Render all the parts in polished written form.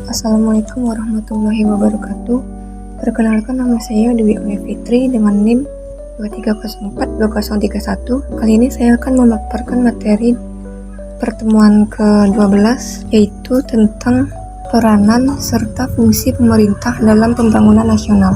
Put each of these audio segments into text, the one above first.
Assalamualaikum warahmatullahi wabarakatuh. Perkenalkan, nama saya Dewi Aulia Fitri dengan NIM 23042031. Kali ini saya akan memaparkan materi pertemuan ke-12, yaitu tentang peranan serta fungsi pemerintah dalam pembangunan nasional.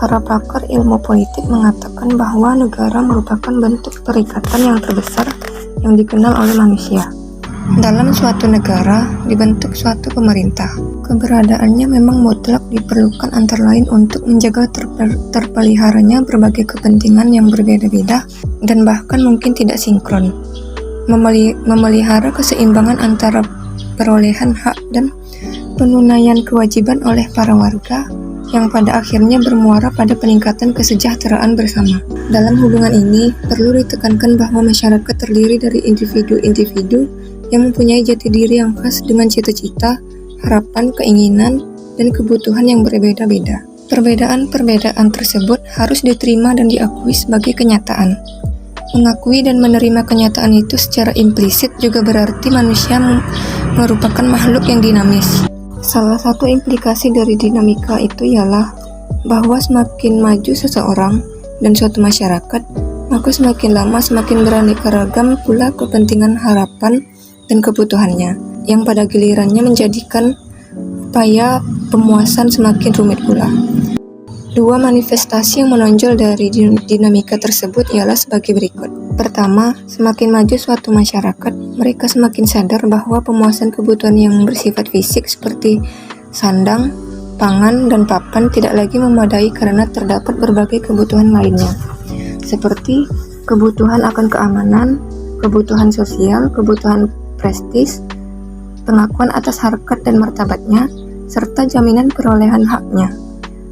Para pakar ilmu politik mengatakan bahwa negara merupakan bentuk perikatan yang terbesar yang dikenal oleh manusia. Dalam suatu negara dibentuk suatu pemerintah. Keberadaannya memang mutlak diperlukan antara lain untuk menjaga terpeliharanya berbagai kepentingan yang berbeda-beda dan bahkan mungkin tidak sinkron. Memelihara keseimbangan antara perolehan hak dan penunaian kewajiban oleh para warga yang pada akhirnya bermuara pada peningkatan kesejahteraan bersama. Dalam hubungan ini, perlu ditekankan bahwa masyarakat terdiri dari individu-individu yang mempunyai jati diri yang khas dengan cita-cita, harapan, keinginan, dan kebutuhan yang berbeda-beda. Perbedaan-perbedaan tersebut harus diterima dan diakui sebagai kenyataan. Mengakui dan menerima kenyataan itu secara implisit juga berarti manusia merupakan makhluk yang dinamis. Salah satu implikasi dari dinamika itu ialah bahwa semakin maju seseorang dan suatu masyarakat, maka semakin lama semakin beraneka ragam pula kepentingan, harapan, dan kebutuhannya, yang pada gilirannya menjadikan upaya pemuasan semakin rumit pula. Dua manifestasi yang menonjol dari dinamika tersebut ialah sebagai berikut. Pertama, semakin maju suatu masyarakat, mereka semakin sadar bahwa pemuasan kebutuhan yang bersifat fisik seperti sandang, pangan, dan papan tidak lagi memadai karena terdapat berbagai kebutuhan lainnya, seperti kebutuhan akan keamanan, kebutuhan sosial, kebutuhan prestis, pengakuan atas harkat dan martabatnya, serta jaminan perolehan haknya,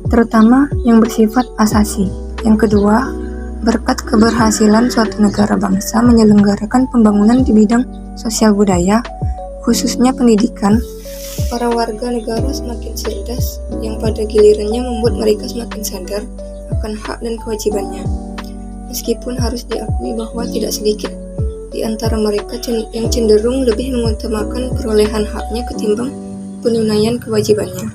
terutama yang bersifat asasi. Yang kedua, berkat keberhasilan suatu negara bangsa menyelenggarakan pembangunan di bidang sosial budaya, khususnya pendidikan, para warga negara semakin cerdas, yang pada gilirannya membuat mereka semakin sadar akan hak dan kewajibannya. Meskipun harus diakui bahwa tidak sedikit di antara mereka yang cenderung lebih mengutamakan perolehan haknya ketimbang penunaian kewajibannya.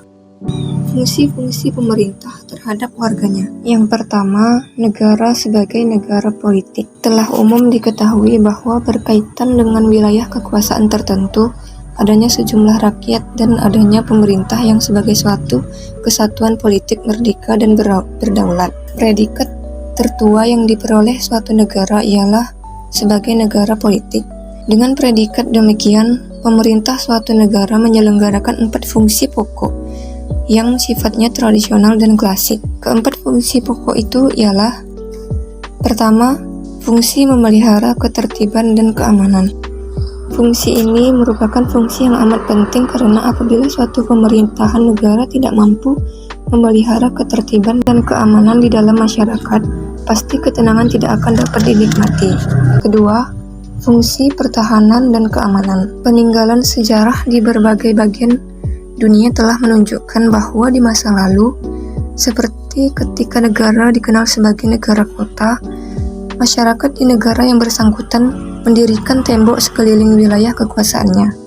Fungsi-fungsi pemerintah terhadap warganya. Yang pertama, negara sebagai negara politik. Telah umum diketahui bahwa berkaitan dengan wilayah kekuasaan tertentu, adanya sejumlah rakyat dan adanya pemerintah yang sebagai suatu kesatuan politik merdeka dan berdaulat. Predikat tertua yang diperoleh suatu negara ialah sebagai negara politik. Dengan predikat demikian, pemerintah suatu negara menyelenggarakan 4 fungsi pokok yang sifatnya tradisional dan klasik. Keempat fungsi pokok itu ialah: pertama, fungsi memelihara ketertiban dan keamanan. Fungsi ini merupakan fungsi yang amat penting karena apabila suatu pemerintahan negara tidak mampu memelihara ketertiban dan keamanan di dalam masyarakat, pasti ketenangan tidak akan dapat dinikmati. Kedua, fungsi pertahanan dan keamanan. Peninggalan sejarah di berbagai bagian dunia telah menunjukkan bahwa di masa lalu, seperti ketika negara dikenal sebagai negara kota, masyarakat di negara yang bersangkutan mendirikan tembok sekeliling wilayah kekuasaannya.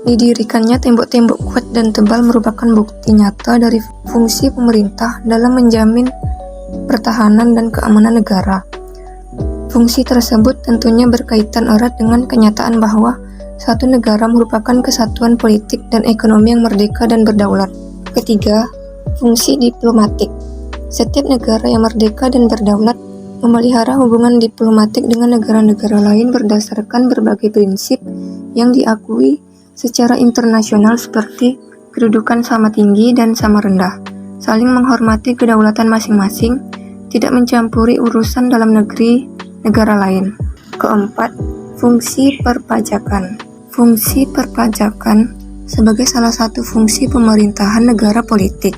Didirikannya tembok-tembok kuat dan tebal merupakan bukti nyata dari fungsi pemerintah dalam menjamin pertahanan dan keamanan negara. Fungsi tersebut tentunya berkaitan erat dengan kenyataan bahwa suatu negara merupakan kesatuan politik dan ekonomi yang merdeka dan berdaulat. Ketiga, fungsi diplomatik. Setiap negara yang merdeka dan berdaulat memelihara hubungan diplomatik dengan negara-negara lain berdasarkan berbagai prinsip yang diakui secara internasional seperti kedudukan sama tinggi dan sama rendah, saling menghormati kedaulatan masing-masing, tidak mencampuri urusan dalam negeri negara lain. Keempat, fungsi perpajakan. Fungsi perpajakan sebagai salah satu fungsi pemerintahan negara politik,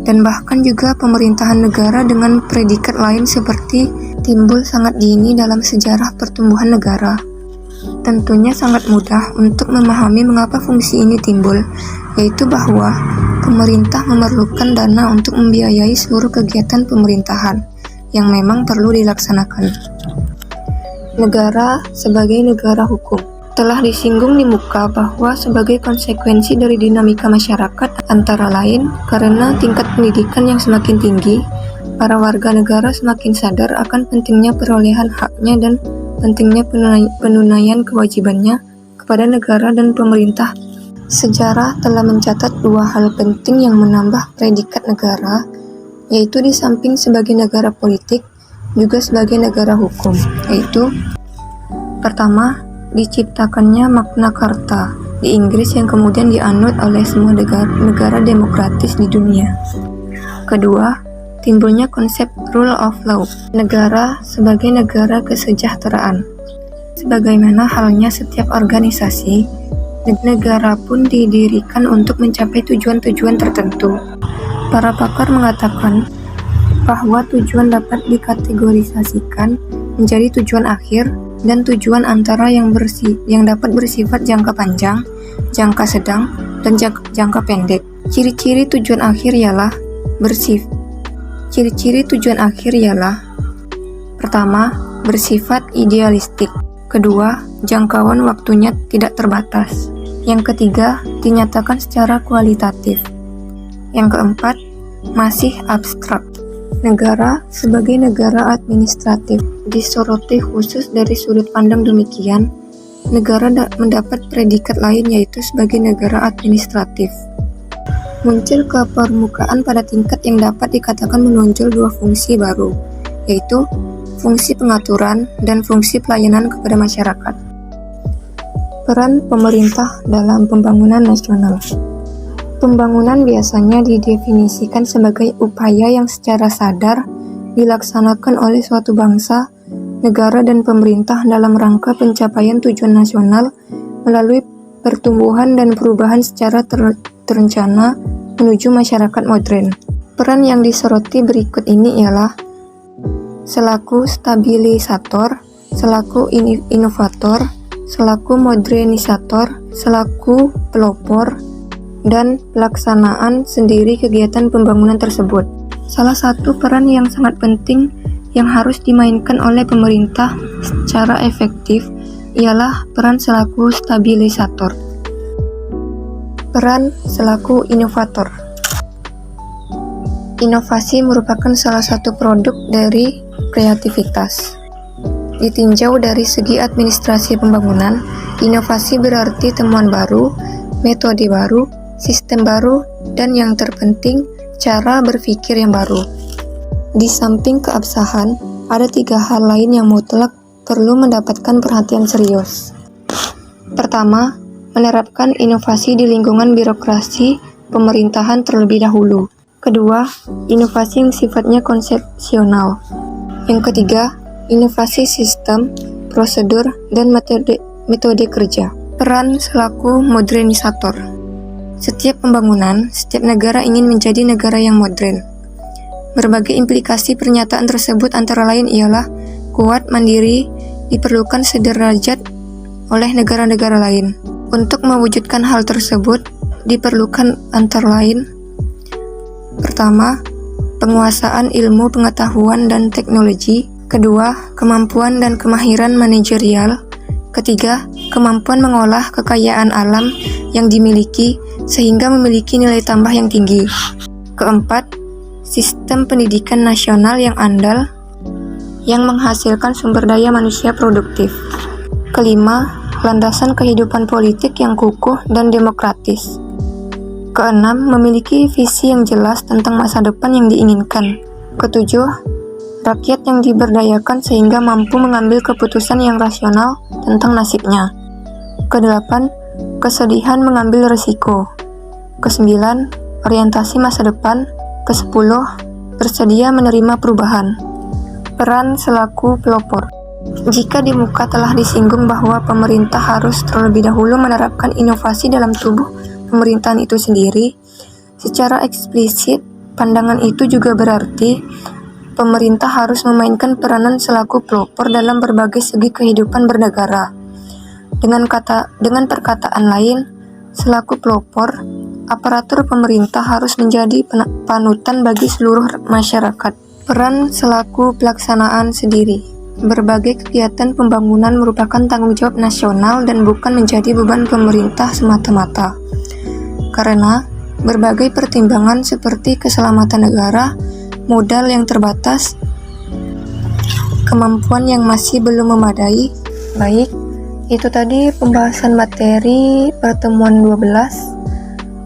dan bahkan juga pemerintahan negara dengan predikat lain seperti timbul sangat dini dalam sejarah pertumbuhan negara. Tentunya sangat mudah untuk memahami mengapa fungsi ini timbul, yaitu bahwa pemerintah memerlukan dana untuk membiayai seluruh kegiatan pemerintahan yang memang perlu dilaksanakan. Negara sebagai negara hukum. Telah disinggung di muka bahwa sebagai konsekuensi dari dinamika masyarakat antara lain karena tingkat pendidikan yang semakin tinggi, para warga negara semakin sadar akan pentingnya perolehan haknya dan pentingnya penunaian kewajibannya kepada negara dan pemerintah. Sejarah telah mencatat dua hal penting yang menambah predikat negara, yaitu di samping sebagai negara politik, juga sebagai negara hukum, yaitu pertama, diciptakannya Magna Carta di Inggris yang kemudian dianut oleh semua negara demokratis di dunia. Kedua, timbulnya konsep rule of law, negara sebagai negara kesejahteraan. Sebagaimana halnya setiap organisasi, negara pun didirikan untuk mencapai tujuan-tujuan tertentu. Para pakar mengatakan bahwa tujuan dapat dikategorisasikan menjadi tujuan akhir dan tujuan antara yang dapat bersifat jangka panjang, jangka sedang, dan jangka pendek. Ciri-ciri tujuan akhir ialah pertama, bersifat idealistik. Kedua, jangkauan waktunya tidak terbatas. Yang ketiga, dinyatakan secara kualitatif. Yang keempat, masih abstrak. Negara sebagai negara administratif disoroti khusus dari sudut pandang demikian, negara mendapat predikat lain yaitu sebagai negara administratif. Muncul ke permukaan pada tingkat yang dapat dikatakan menonjol dua fungsi baru, yaitu fungsi pengaturan dan fungsi pelayanan kepada masyarakat. Peran pemerintah dalam pembangunan nasional. Pembangunan biasanya didefinisikan sebagai upaya yang secara sadar dilaksanakan oleh suatu bangsa, negara, dan pemerintah dalam rangka pencapaian tujuan nasional melalui pertumbuhan dan perubahan secara terencana menuju masyarakat modern. Peran yang disoroti berikut ini ialah selaku stabilisator, selaku inovator, selaku modernisator, selaku pelopor, dan pelaksanaan sendiri kegiatan pembangunan tersebut. Salah satu peran yang sangat penting yang harus dimainkan oleh pemerintah secara efektif ialah peran selaku stabilisator. Peran selaku inovator. Inovasi merupakan salah satu produk dari kreativitas. Ditinjau dari segi administrasi pembangunan, inovasi berarti temuan baru, metode baru, sistem baru, dan yang terpenting, cara berpikir yang baru. Di samping keabsahan, ada 3 hal lain yang mutlak perlu mendapatkan perhatian serius. Pertama, menerapkan inovasi di lingkungan birokrasi pemerintahan terlebih dahulu. Kedua, inovasi yang sifatnya konsepsional. Yang ketiga, inovasi sistem, prosedur, dan metode kerja. Peran selaku modernisator. Setiap pembangunan, setiap negara ingin menjadi negara yang modern. Berbagai implikasi pernyataan tersebut antara lain ialah kuat, mandiri, diperlukan sederajat oleh negara-negara lain. Untuk mewujudkan hal tersebut, diperlukan antara lain: pertama, penguasaan ilmu pengetahuan dan teknologi. Kedua, kemampuan dan kemahiran manajerial. Ketiga, kemampuan mengolah kekayaan alam yang dimiliki sehingga memiliki nilai tambah yang tinggi. Keempat, sistem pendidikan nasional yang andal yang menghasilkan sumber daya manusia produktif. Kelima, landasan kehidupan politik yang kukuh dan demokratis. Keenam, memiliki visi yang jelas tentang masa depan yang diinginkan. Ketujuh, rakyat yang diberdayakan sehingga mampu mengambil keputusan yang rasional tentang nasibnya. Kedelapan, kesedihan mengambil risiko. Kesembilan, orientasi masa depan. Kesepuluh, bersedia menerima perubahan. Peran selaku pelopor. Jika di muka telah disinggung bahwa pemerintah harus terlebih dahulu menerapkan inovasi dalam tubuh pemerintahan itu sendiri, secara eksplisit pandangan itu juga berarti pemerintah harus memainkan peranan selaku pelopor dalam berbagai segi kehidupan bernegara. Dengan perkataan lain, selaku pelopor, aparatur pemerintah harus menjadi panutan bagi seluruh masyarakat. Peran selaku pelaksanaan sendiri. Berbagai kegiatan pembangunan merupakan tanggung jawab nasional dan bukan menjadi beban pemerintah semata-mata. Karena berbagai pertimbangan seperti keselamatan negara, modal yang terbatas, kemampuan yang masih belum memadai. Baik, itu tadi pembahasan materi pertemuan 12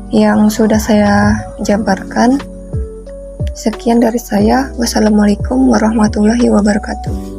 yang sudah saya jabarkan. Sekian dari saya. Wassalamualaikum warahmatullahi wabarakatuh.